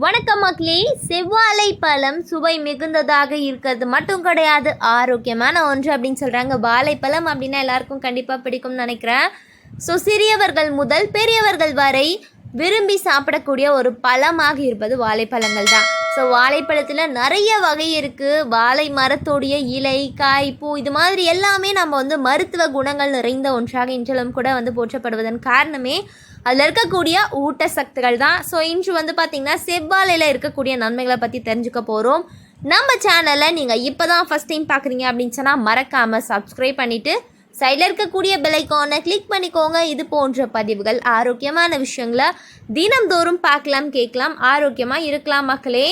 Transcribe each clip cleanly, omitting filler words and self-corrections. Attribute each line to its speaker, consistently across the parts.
Speaker 1: வணக்கம் மக்களே. செவ்வாழை பழம் சுவை மிகுந்ததாக இருக்கிறது மட்டும் கிடையாது, ஆரோக்கியமான ஒன்று அப்படின்னு சொல்கிறாங்க. வாழைப்பழம் அப்படின்னா எல்லாருக்கும் கண்டிப்பாக பிடிக்கும்னு நினைக்கிறேன். ஸோ சிறியவர்கள் முதல் பெரியவர்கள் வரை விரும்பி சாப்பிடக்கூடிய ஒரு பழமாக இருப்பது வாழைப்பழங்கள் தான். ஸோ வாழைப்பழத்தில் நிறைய வகை இருக்குது. வாழை மரத்தோடைய இலை, காய், பூ இது மாதிரி எல்லாமே நம்ம மருத்துவ குணங்கள் நிறைந்த ஒன்றாக இன்றிலும் கூட போற்றப்படுவதன் காரணமே அதில் இருக்கக்கூடிய ஊட்டச்சத்துக்கள் தான். ஸோ இன்று பார்த்திங்கன்னா செவ்வாழையில் இருக்கக்கூடிய நன்மைகளை பற்றி தெரிஞ்சுக்க போகிறோம். நம்ம சேனலை நீங்கள் இப்போ தான் ஃபஸ்ட் டைம் பார்க்குறீங்க அப்படின்னு சொன்னால் மறக்காமல் சப்ஸ்கிரைப் பண்ணிவிட்டு சைடில் இருக்கக்கூடிய பெல் ஐக்கானை கிளிக் பண்ணிக்கோங்க. இது போன்ற பதிவுகள் ஆரோக்கியமான விஷயங்களை தினம்தோறும் பார்க்கலாம், கேட்கலாம், ஆரோக்கியமாக இருக்கலாம் மக்களே.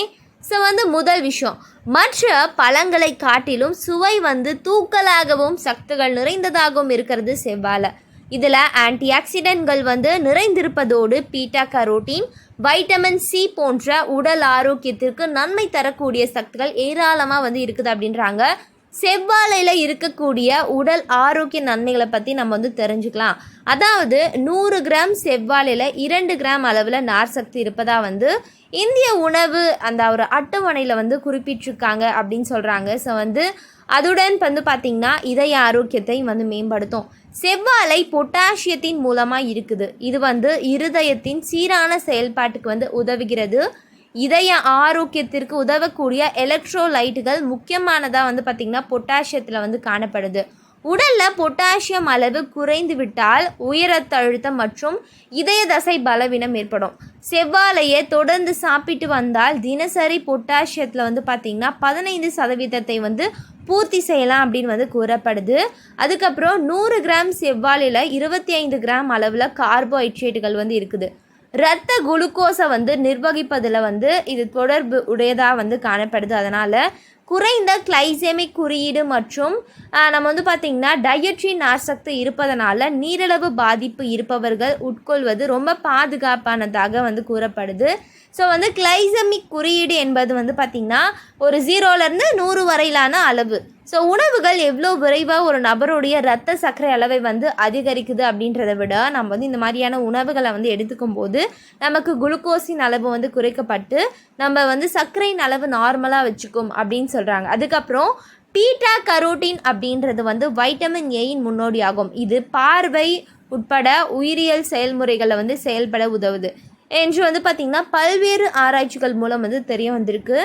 Speaker 1: ஸோ முதல் விஷயம், மற்ற பழங்களை காட்டிலும் சுவை தூக்கலாகவும் சத்துக்கள் நிறைந்ததாகவும் இருக்கிறது செவ்வாழை. இதில் ஆன்டி ஆக்சிடென்ட்கள் நிறைந்திருப்பதோடு பீட்டா கரோட்டின், வைட்டமின் சி போன்ற உடல் ஆரோக்கியத்திற்கு நன்மை தரக்கூடிய சத்துக்கள் ஏராளமாக இருக்குது அப்படின்றாங்க. செவ்வாழையில் இருக்கக்கூடிய உடல் ஆரோக்கிய நன்மைகளை பற்றி நம்ம தெரிஞ்சுக்கலாம். அதாவது 100 கிராம் செவ்வாழையில் 2 கிராம் அளவில் நார் சக்தி இருப்பதாக இந்திய உணவு அந்த ஒரு அட்டவணையில் குறிப்பிட்டிருக்காங்க அப்படின்னு சொல்கிறாங்க. ஸோ அதுடன் பார்த்திங்கன்னா இதய ஆரோக்கியத்தை மேம்படுத்தும். செவ்வாழை பொட்டாசியத்தின் மூலமாக இருக்குது. இது இருதயத்தின் சீரான செயல்பாட்டுக்கு உதவுகிறது. இதய ஆரோக்கியத்திற்கு உதவக்கூடிய எலக்ட்ரோலைட்டுகள் முக்கியமானதாக பார்த்திங்கன்னா பொட்டாசியத்தில் காணப்படுது. உடலில் பொட்டாசியம் அளவு குறைந்து விட்டால் உயர் ரத்த அழுத்தம் மற்றும் இதய தசை பலவீனம் ஏற்படும். செவ்வாழையை தொடர்ந்து சாப்பிட்டு வந்தால் தினசரி பொட்டாசியத்தில் பார்த்திங்கன்னா 15% பூர்த்தி செய்யலாம் அப்படின்னு கூறப்படுது. அதுக்கப்புறம் 100 கிராம் செவ்வாழையில் 25 கிராம் அளவில் கார்போஹைட்ரேட்டுகள் இருக்குது. இரத்த குளுக்கோஸை நிர்வகிப்பதில் இது தொடர்பு உடையதாக காணப்படுது. அதனால் குறைந்த கிளைசெமிக் குறியீடு மற்றும் நம்ம பார்த்திங்கன்னா டயட்ரி நார்சத்து இருப்பதனால நீரிழிவு பாதிப்பு இருப்பவர்கள் உட்கொள்வது ரொம்ப பாதுகாப்பானதாக கூறப்படுது. ஸோ கிளைசெமிக் குறியீடு என்பது பார்த்திங்கன்னா ஒரு 0லேருந்து 100 வரையிலான அளவு. ஸோ உணவுகள் எவ்வளோ விரைவாக ஒரு நபருடைய இரத்த சர்க்கரை அளவை அதிகரிக்குது அப்படின்றத விட நம்ம இந்த மாதிரியான உணவுகளை எடுத்துக்கும் போது நமக்கு குளுக்கோஸின் அளவு குறைக்கப்பட்டு நம்ம சர்க்கரையின் அளவு நார்மலாக வச்சுக்கும் அப்படின்னு சொல்கிறாங்க. அதுக்கப்புறம் பீட்டா கரோட்டின் அப்படின்றது வைட்டமின் ஏயின் முன்னோடியாகும். இது பார்வை உட்பட உயிரியல் செயல்முறைகளை செயல்பட உதவுது என்று பார்த்திங்கன்னா பல்வேறு ஆராய்ச்சிகள் மூலம் தெரிய வந்திருக்கு.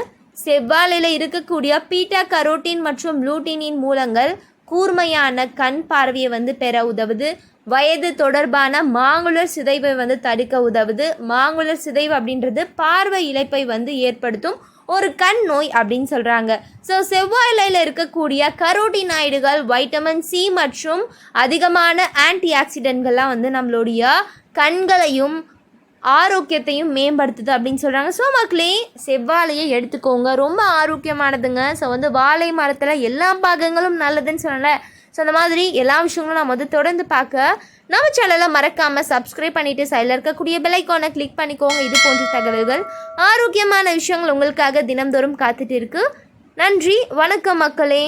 Speaker 1: செவ்வாழையில் இருக்கக்கூடிய பீட்டா கரோட்டின் மற்றும் லூட்டினின் மூலங்கள் கூர்மையான கண் பார்வையை பெற உதவுது. வயது தொடர்பான மாங்குளர் சிதைவை தடுக்க உதவுது. மாங்குளர் சிதைவு அப்படின்றது பார்வை இழப்பை ஏற்படுத்தும் ஒரு கண் நோய் அப்படின்னு சொல்கிறாங்க. ஸோ செவ்வாழையில் இருக்கக்கூடிய கரோட்டினாய்டுகள், வைட்டமின் சி மற்றும் அதிகமான ஆன்டி ஆக்சிடென்ட்கள்லாம் நம்மளுடைய கண்களையும் ஆரோக்கியத்தையும் மேம்படுத்துது அப்படின்னு சொல்கிறாங்க. ஸோ மக்களே, செவ்வாழையை எடுத்துக்கோங்க, ரொம்ப ஆரோக்கியமானதுங்க. ஸோ வாழை மரத்தில் எல்லா பாகங்களும் நல்லதுன்னு சொல்லலை. ஸோ அந்த மாதிரி எல்லா விஷயங்களும் நம்ம தொடர்ந்து பார்க்க நம்ம சேனலை மறக்காமல் சப்ஸ்கிரைப் பண்ணிவிட்டு சைடில் இருக்கக்கூடிய பெல் ஐக்கானை கிளிக் பண்ணிக்கோங்க. இது போன்ற தகவல்கள், ஆரோக்கியமான விஷயங்கள் உங்களுக்காக தினம்தோறும் காத்துட்டு இருக்கு. நன்றி, வணக்கம் மக்களே.